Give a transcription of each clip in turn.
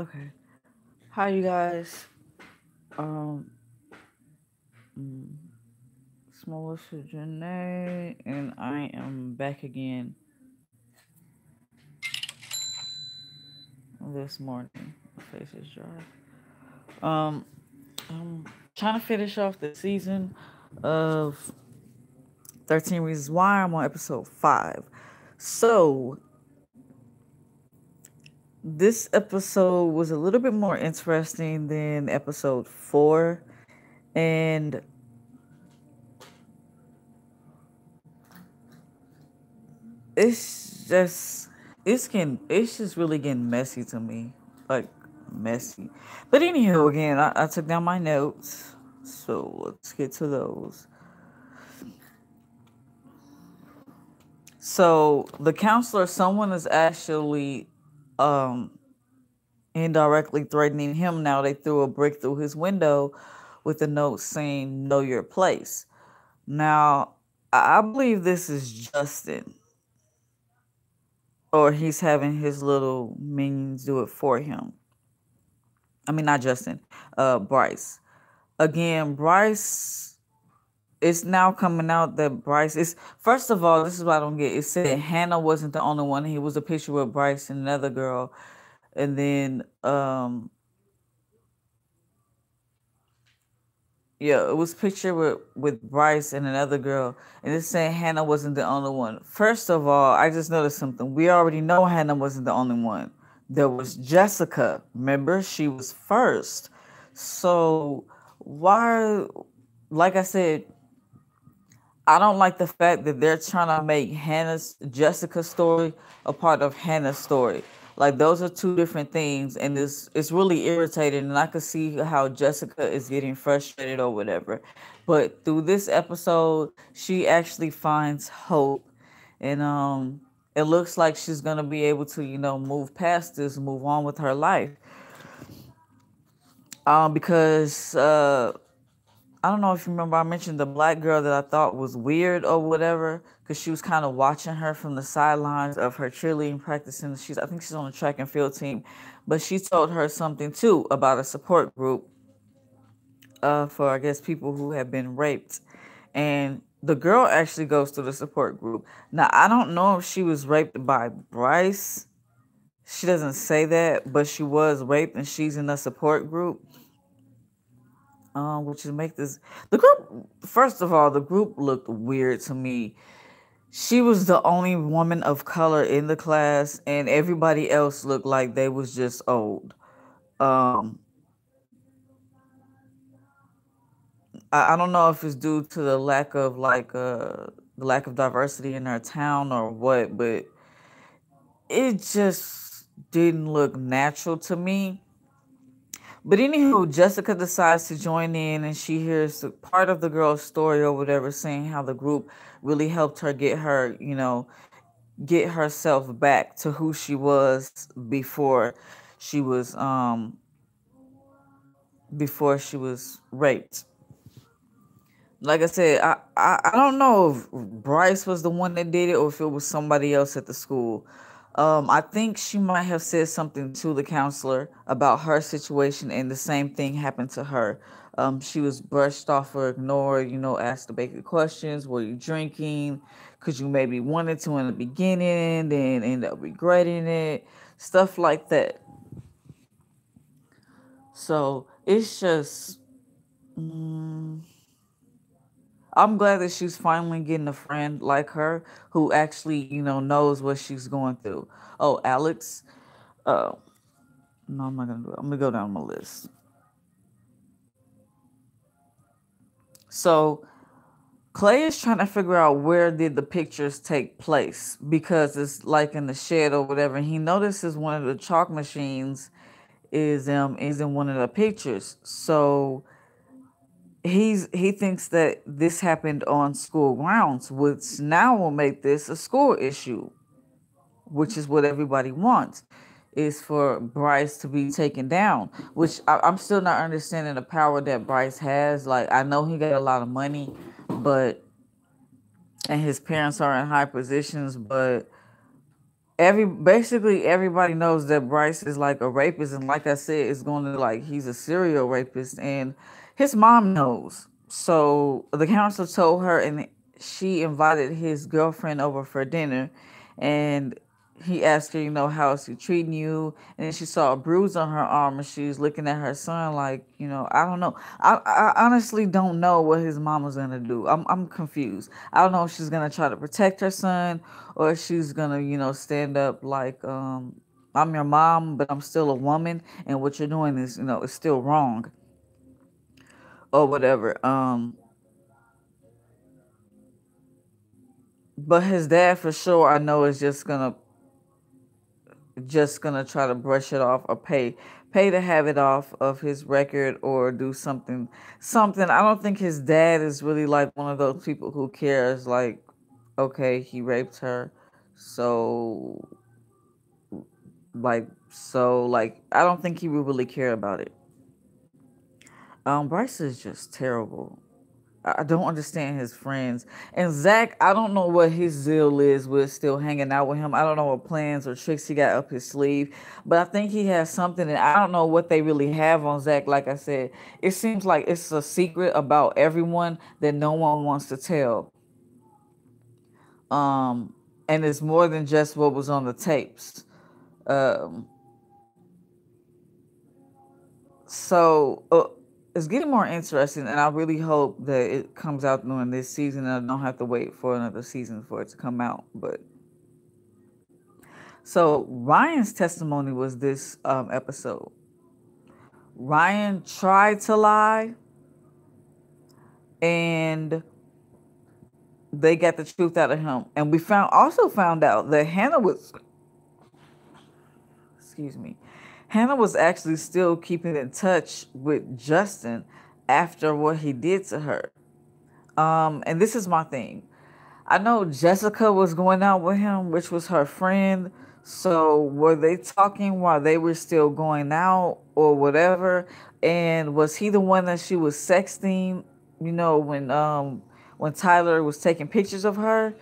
Okay. Hi, you guys. Um, it's Melissa Janae, and I am back again this morning. My face is dry. I'm trying to finish off the season of 13 Reasons Why. I'm on episode 5. So, this episode was a little bit more interesting than episode 4. And it's just it's just really getting messy to me, like messy. But anywho, again, I took down my notes, so let's get to those. So the counselor, someone is actually um indirectly threatening him. Now they threw a brick through his window with a note saying "Know your place." Now I believe this is Justin, or he's having his little minions do it for him. I mean, not Justin, Bryce. Again, Bryce, it's now coming out that Bryce is, first of all, this is what I don't get. It said Hannah wasn't the only one. He was a picture with Bryce and another girl. And then, yeah, it was picture with Bryce and another girl. And it's saying Hannah wasn't the only one. First of all, I just noticed something. We already know Hannah wasn't the only one. There was Jessica. Remember, she was first. So why, like I said, I don't like the fact that they're trying to make Jessica's story a part of Hannah's story. Like those are two different things, and it's really irritating. And I could see how Jessica is getting frustrated or whatever. But through this episode, she actually finds hope, and it looks like she's gonna be able to move past this, move on with her life. Because I don't know if you remember, I mentioned the black girl that I thought was weird or whatever, because she was kind of watching her from the sidelines of her cheerleading practice, and I think she's on the track and field team, but she told her something too about a support group for, I guess, people who have been raped, and the girl actually goes to the support group. Now I don't know if she was raped by Bryce. She doesn't say that, but she was raped, and she's in a support group. Which is make this the group. First of all, the group looked weird to me. She was the only woman of color in the class, and everybody else looked like they was just old. Um, I don't know if it's due to the lack of diversity in our town or what, but it just didn't look natural to me. But anywho, Jessica decides to join in, and she hears part of the girl's story or whatever, saying how the group really helped her get herself back to who she was she was um before she was raped. Like I said, I don't know if Bryce was the one that did it or if it was somebody else at the school. I think she might have said something to the counselor about her situation, and the same thing happened to her. She was brushed off or ignored, asked the basic questions. Were you drinking? Because you maybe wanted to in the beginning, then end up regretting it. Stuff like that. So it's just, I'm glad that she's finally getting a friend like her who actually, knows what she's going through. Oh, Alex. Uh, no, I'm not gonna do it. I'm gonna go down my list. So Clay is trying to figure out where did the pictures take place because it's like in the shed or whatever. And he notices one of the chalk machines is in one of the pictures. So he thinks that this happened on school grounds, which now will make this a school issue, which is what everybody wants, is for Bryce to be taken down. Which I'm still not understanding the power that Bryce has. Like I know he got a lot of money, but and his parents are in high positions, but Basically everybody knows that Bryce is like a rapist, and like I said, it's going to like he's a serial rapist, and his mom knows. So the counselor told her, and she invited his girlfriend over for dinner, and he asked her, how's he treating you? And then she saw a bruise on her arm, and she was looking at her son like, I don't know. I honestly don't know what his mama's gonna do. I'm confused. I don't know if she's gonna try to protect her son, or if she's gonna, stand up like, I'm your mom, but I'm still a woman, and what you're doing is, is still wrong, or whatever. But his dad, for sure, I know is just gonna try to brush it off, or pay to have it off of his record, or do something. I don't think his dad is really like one of those people who cares, like, okay, he raped her, so like I don't think he would really care about it. Bryce is just terrible. I don't understand his friends. And Zach, I don't know what his zeal is with still hanging out with him. I don't know what plans or tricks he got up his sleeve. But I think he has something, and I don't know what they really have on Zach. Like I said, it seems like it's a secret about everyone that no one wants to tell. Um, and it's more than just what was on the tapes. Um, so it's getting more interesting, and I really hope that it comes out during this season, and I don't have to wait for another season for it to come out. But so Ryan's testimony was this episode. Ryan tried to lie, and they got the truth out of him. And we found out that excuse me, Hannah was actually still keeping in touch with Justin after what he did to her. And this is my thing. I know Jessica was going out with him, which was her friend. So were they talking while they were still going out or whatever? And was he the one that she was sexting, when Tyler was taking pictures of her?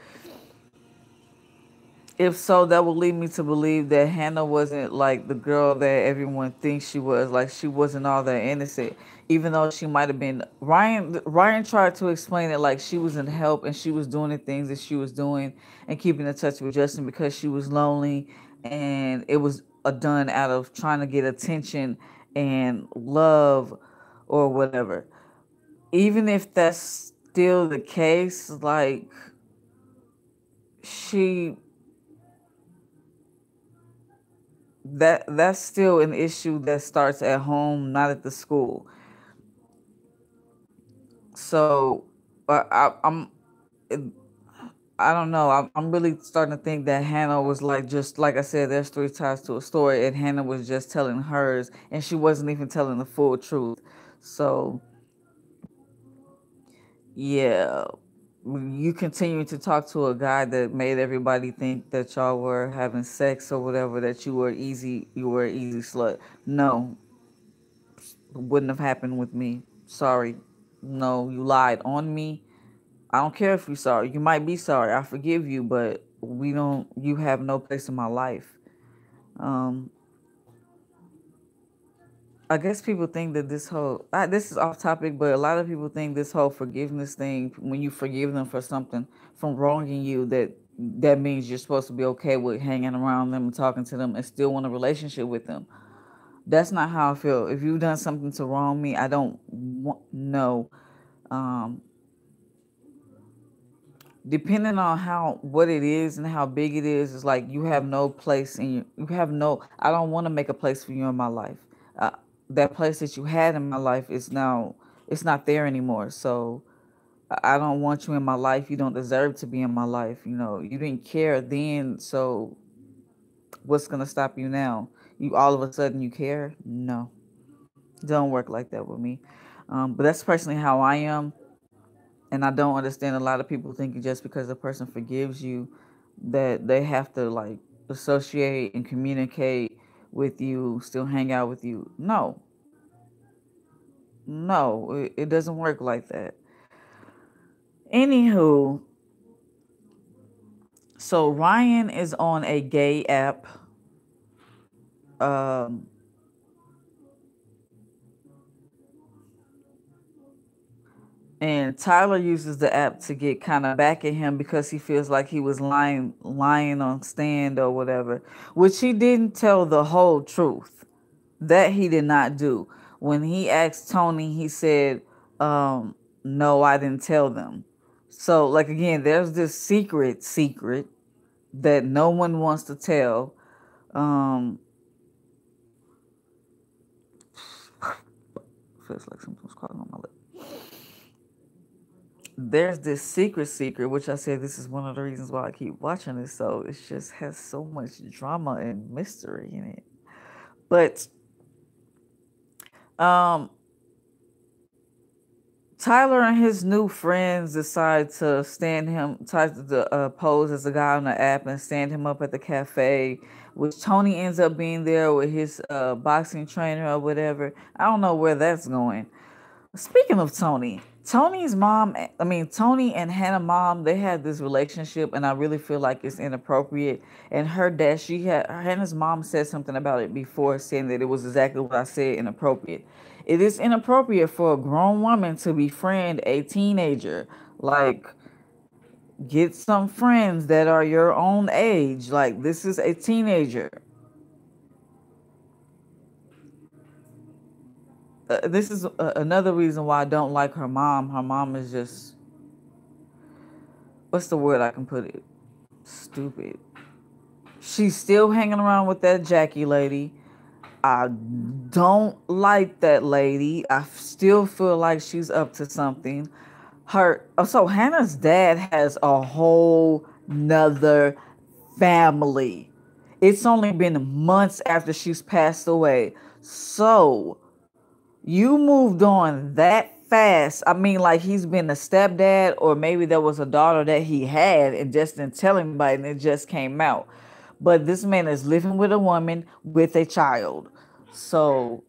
If so, that would lead me to believe that Hannah wasn't like the girl that everyone thinks she was. Like, she wasn't all that innocent, even though she might have been. Ryan tried to explain it like she was in help, and she was doing the things that she was doing and keeping in touch with Justin because she was lonely, and it was done out of trying to get attention and love or whatever. Even if that's still the case, like, she that's still an issue that starts at home, not at the school. So I don't know. I'm really starting to think that Hannah was like, just like I said, there's three sides to a story, and Hannah was just telling hers, and she wasn't even telling the full truth. So yeah, you continue to talk to a guy that made everybody think that y'all were having sex or whatever, that you were an easy slut. No, wouldn't have happened with me. Sorry. No, you lied on me. I don't care if you're sorry. You might be sorry. I forgive you, but you have no place in my life. Um, I guess people think that this is off topic, but a lot of people think this whole forgiveness thing, when you forgive them for something, from wronging you, that means you're supposed to be okay with hanging around them and talking to them and still want a relationship with them. That's not how I feel. If you've done something to wrong me, I don't want no. Um, Depending on how what it is and how big it is, it's like you have no place in you have no. I don't want to make a place for you in my life. Uh, that place that you had in my life is now, it's not there anymore. So I don't want you in my life. You don't deserve to be in my life. You didn't care then. So what's gonna stop you now? You all of a sudden you care? No, don't work like that with me. But that's personally how I am. And I don't understand a lot of people thinking just because a person forgives you that they have to like associate and communicate with you, still hang out with you. No, no, it doesn't work like that. Anywho, So Ryan is on a gay app. Um, and Tyler uses the app to get kind of back at him because he feels like he was lying on stand or whatever, which he didn't tell the whole truth. That he did not do. When he asked Tony, he said, no, I didn't tell them. So, like, again, there's this secret that no one wants to tell. Um, feels like something's crawling on my lip. There's this secret, which I said this is one of the reasons why I keep watching this. So it just has so much drama and mystery in it. But um, Tyler and his new friends decide to try to pose as a guy on the app and stand him up at the cafe, which Tony ends up being there with his boxing trainer or whatever. I don't know where that's going. Speaking of Tony, Tony and Hannah mom, they had this relationship, and I really feel like it's inappropriate. And her dad, Hannah's mom said something about it before, saying that it was exactly what I said, inappropriate. It is inappropriate for a grown woman to befriend a teenager. Like, get some friends that are your own age. Like, this is a teenager. This is another reason why I don't like her mom. Her mom is just, what's the word I can put it? Stupid. She's still hanging around with that Jackie lady. I don't like that lady. I still feel like she's up to something. So Hannah's dad has a whole nother family. It's only been months after she's passed away. So you moved on that fast. I mean, like, he's been a stepdad, or maybe there was a daughter that he had and just didn't tell anybody and it just came out. But this man is living with a woman with a child. So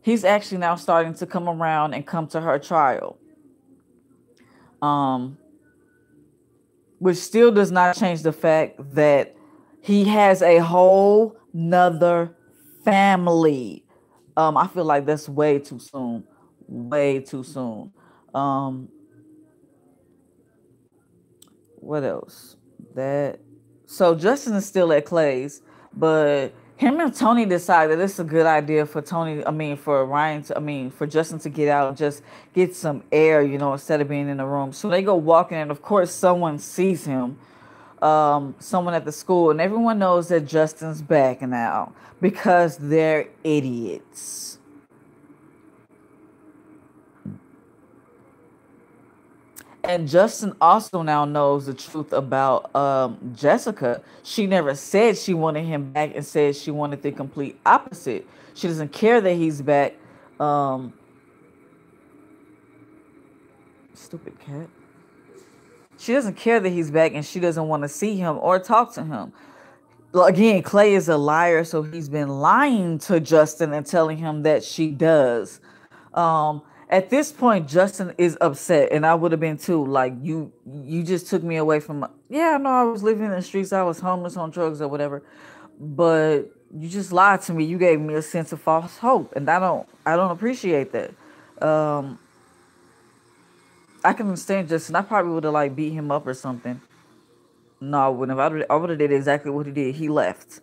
he's actually now starting to come around and come to her trial. Um, which still does not change the fact that he has a whole nother family. I feel like that's way too soon. Way too soon. Um, what else? That so Justin is still at Clay's, but him and Tony decide that it's a good idea for for Ryan for Justin to get out and just get some air, instead of being in the room. So they go walking, and of course someone sees him, someone at the school, and everyone knows that Justin's back now because they're idiots. And Justin also now knows the truth about Jessica. She never said she wanted him back, and said she wanted the complete opposite. She doesn't care that he's back. Um, Stupid cat. She doesn't care that he's back, and she doesn't want to see him or talk to him. Again, Clay is a liar, so he's been lying to Justin and telling him that she does. At this point, Justin is upset, and I would have been too. Like, you just took me away from. Yeah, I know I was living in the streets. I was homeless on drugs or whatever, but you just lied to me. You gave me a sense of false hope, and I don't appreciate that. Um, I can understand Justin. I probably would have like beat him up or something. No, I wouldn't have. I would have did exactly what he did. He left.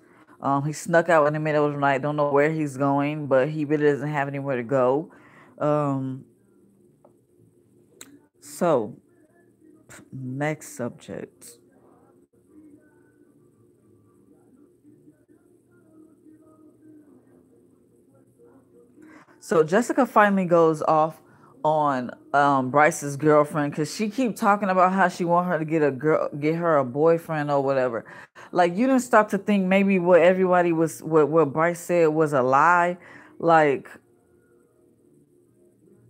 He snuck out in the middle of the night. Don't know where he's going, but he really doesn't have anywhere to go. Um, so next subject. So Jessica finally goes off on Bryce's girlfriend because she keep talking about how she want her to get her a boyfriend or whatever. Like, you didn't stop to think maybe what Bryce said was a lie. Like,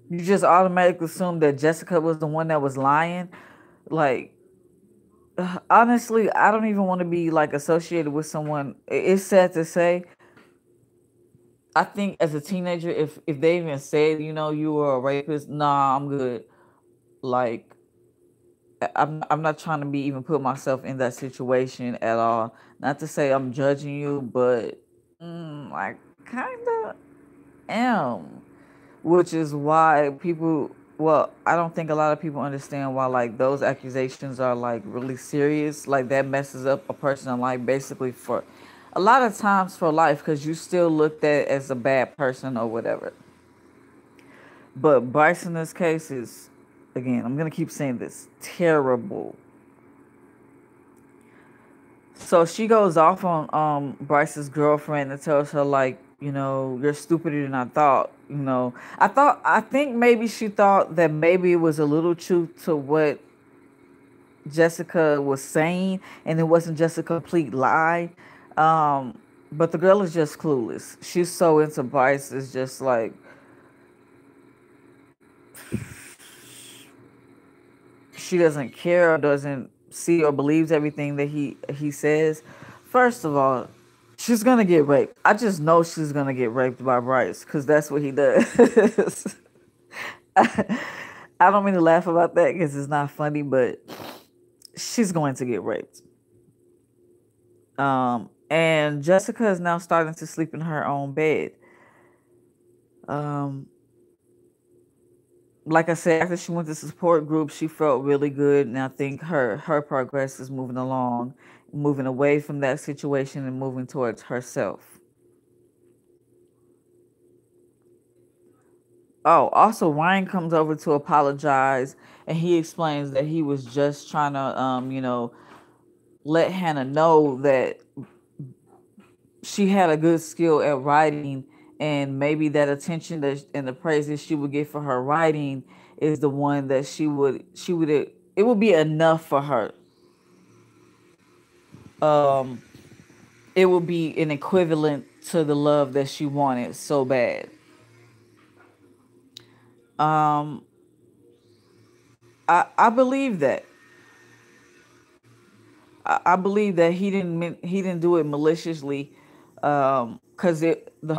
you just automatically assume that Jessica was the one that was lying. Like, honestly, I don't even want to be like associated with someone. It's sad to say. I think as a teenager, if they even said, you were a rapist, nah, I'm good. Like, I'm not trying to be even put myself in that situation at all. Not to say I'm judging you, but I kind of am. Which is why people, well, I don't think a lot of people understand why like those accusations are like really serious. Like that messes up a person life basically for a lot of times for life because you still looked at as a bad person or whatever. But Bryce in this case is, again, I'm gonna keep saying this, terrible. So she goes off on Bryce's girlfriend and tells her like, you're stupider than I thought. I think maybe she thought that maybe it was a little truth to what Jessica was saying, and it wasn't just a complete lie. But the girl is just clueless. She's so into Bryce. It's just like she doesn't care or doesn't see or believes everything that he says. First of all, she's gonna get raped. I just know she's gonna get raped by Bryce because that's what he does. I don't mean to laugh about that because it's not funny, but she's going to get raped. And Jessica is now starting to sleep in her own bed. Um, like I said, after she went to support group, she felt really good, and I think her progress is moving along, moving away from that situation and moving towards herself. Oh, also Ryan comes over to apologize, and he explains that he was just trying to, let Hannah know that she had a good skill at writing, and maybe that attention that and the praises she would get for her writing is the one that she would it would be enough for her. Um, it would be an equivalent to the love that she wanted so bad. Um, I believe that. I believe that he didn't do it maliciously, because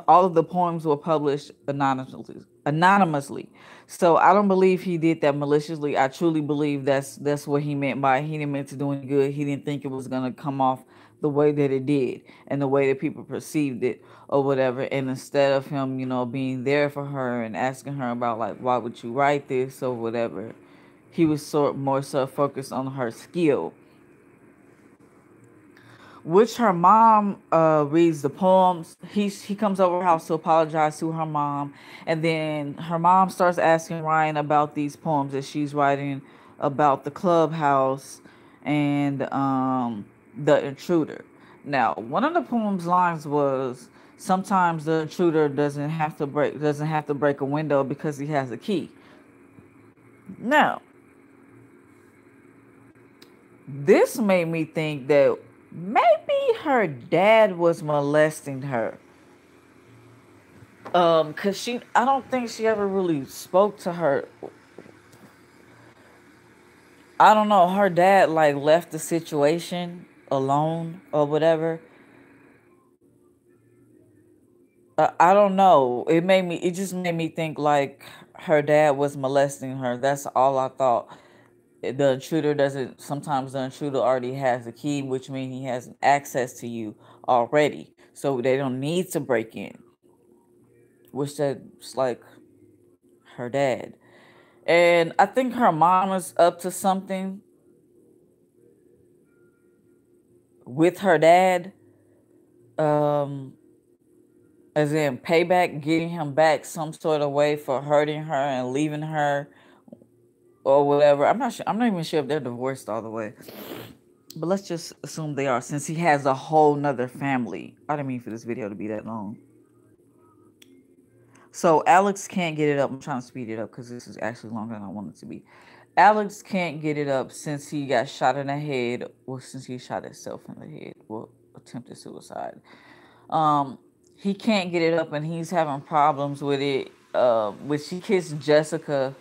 all of the poems were published anonymously. So I don't believe he did that maliciously. I truly believe that's what he meant by he didn't mean to do any good. He didn't think it was gonna come off the way that it did and the way that people perceived it or whatever. And instead of him, being there for her and asking her about like why would you write this or whatever, he was more so focused on her skill, which her mom reads the poems. He comes over her house to apologize to her mom, and then her mom starts asking Ryan about these poems that she's writing about the clubhouse and the intruder. Now, one of the poems lines was, "Sometimes the intruder doesn't have to break a window because he has a key." Now, this made me think that maybe her dad was molesting her. Cause I don't think she ever really spoke to her. I don't know. Her dad like left the situation alone or whatever. I don't know. It just made me think like her dad was molesting her. That's all I thought. The intruder doesn't, sometimes the intruder already has the key, which means he has access to you already. So they don't need to break in, which that's like her dad. And I think her mom is up to something with her dad. Um, as in payback, getting him back some sort of way for hurting her and leaving her or whatever. I'm not sure. I'm not even sure if they're divorced all the way. But let's just assume they are, since he has a whole nother family. I didn't mean for this video to be that long. So Alex can't get it up. I'm trying to speed it up because this is actually longer than I want it to be. Alex can't get it up since he got shot in the head, or since he shot himself in the head, well, attempted suicide. Um, he can't get it up, and he's having problems with it. Which he kissed Jessica,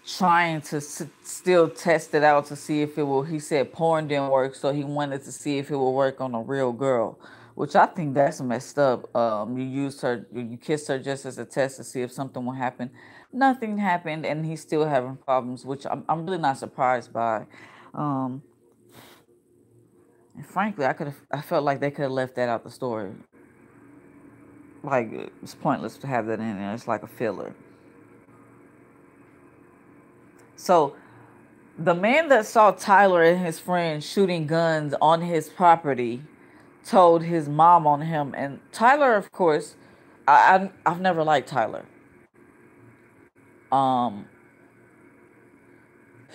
trying to still test it out to see if it will. He said porn didn't work, so he wanted to see if it will work on a real girl, which I think that's messed up. You used her, you kissed her just as a test to see if something will happen. Nothing happened, and he's still having problems, which I'm really not surprised by. Um, and frankly, I felt like they could have left that out the story. Like it's pointless to have that in there. It's like a filler. So the man that saw Tyler and his friends shooting guns on his property told his mom on him. And Tyler, of course, I've never liked Tyler. Um,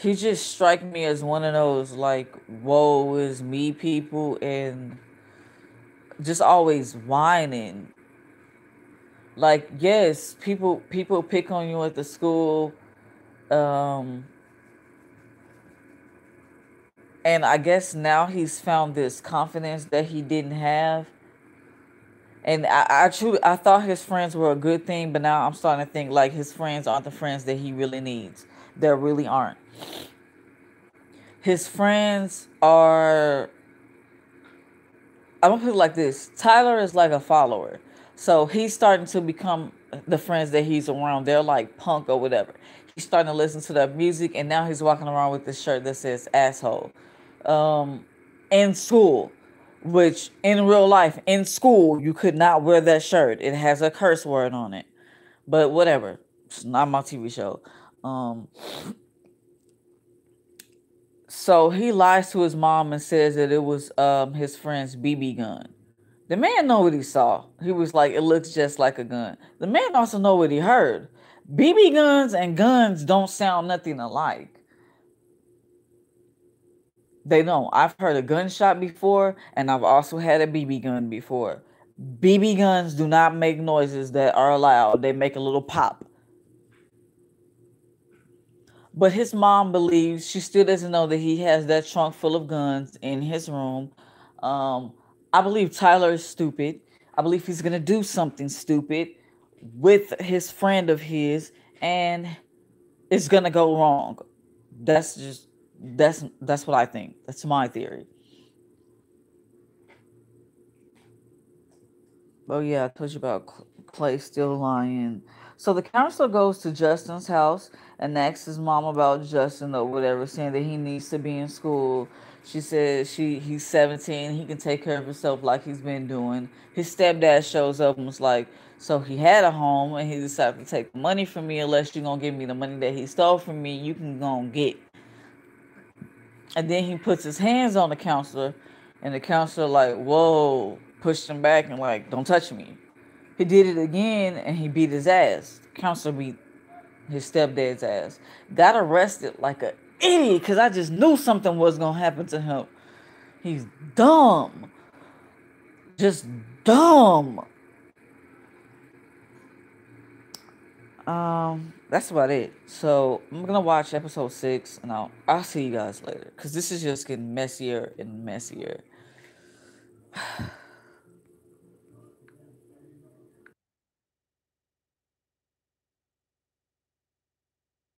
he just strike me as one of those like woe is me people, and just always whining. Like yes, people pick on you at the school. Um, and I guess now he's found this confidence that he didn't have. And I thought his friends were a good thing, but now I'm starting to think like his friends aren't the friends that he really needs. They really aren't. His friends are, I'm gonna put it like this: Tyler is like a follower, so he's starting to become the friends that he's around. They're like punk or whatever. He's starting to listen to their music, and now he's walking around with this shirt that says "asshole." Um, in school, which in real life, in school, you could not wear that shirt. It has a curse word on it, but whatever. It's not my TV show. Um, so he lies to his mom and says that it was his friend's BB gun. The man know what he saw. He was like, it looks just like a gun. The man also know what he heard. BB guns and guns don't sound nothing alike. They don't. I've heard a gunshot before, and I've also had a BB gun before. BB guns do not make noises that are loud. They make a little pop. But his mom believes she still doesn't know that he has that trunk full of guns in his room. Um, I believe Tyler is stupid. I believe he's gonna do something stupid with his friend of his, and it's gonna go wrong. That's just that's what I think. That's my theory. Oh yeah, I told you about Clay still lying. So the counselor goes to Justin's house and asks his mom about Justin or whatever, saying that he needs to be in school. She says he's 17, he can take care of himself like he's been doing. His stepdad shows up and was like, so he had a home and he decided to take the money from me unless you're gonna give me the money that he stole from me, you can go and get. And then he puts his hands on the counselor, and the counselor like, whoa, pushed him back and like, don't touch me. He did it again and he beat his ass. The counselor beat his stepdad's ass. Got arrested like an idiot because I just knew something was gonna happen to him. He's dumb. Just dumb. That's about it. So I'm gonna watch episode 6 and I'll see you guys later. Cause this is just getting messier and messier.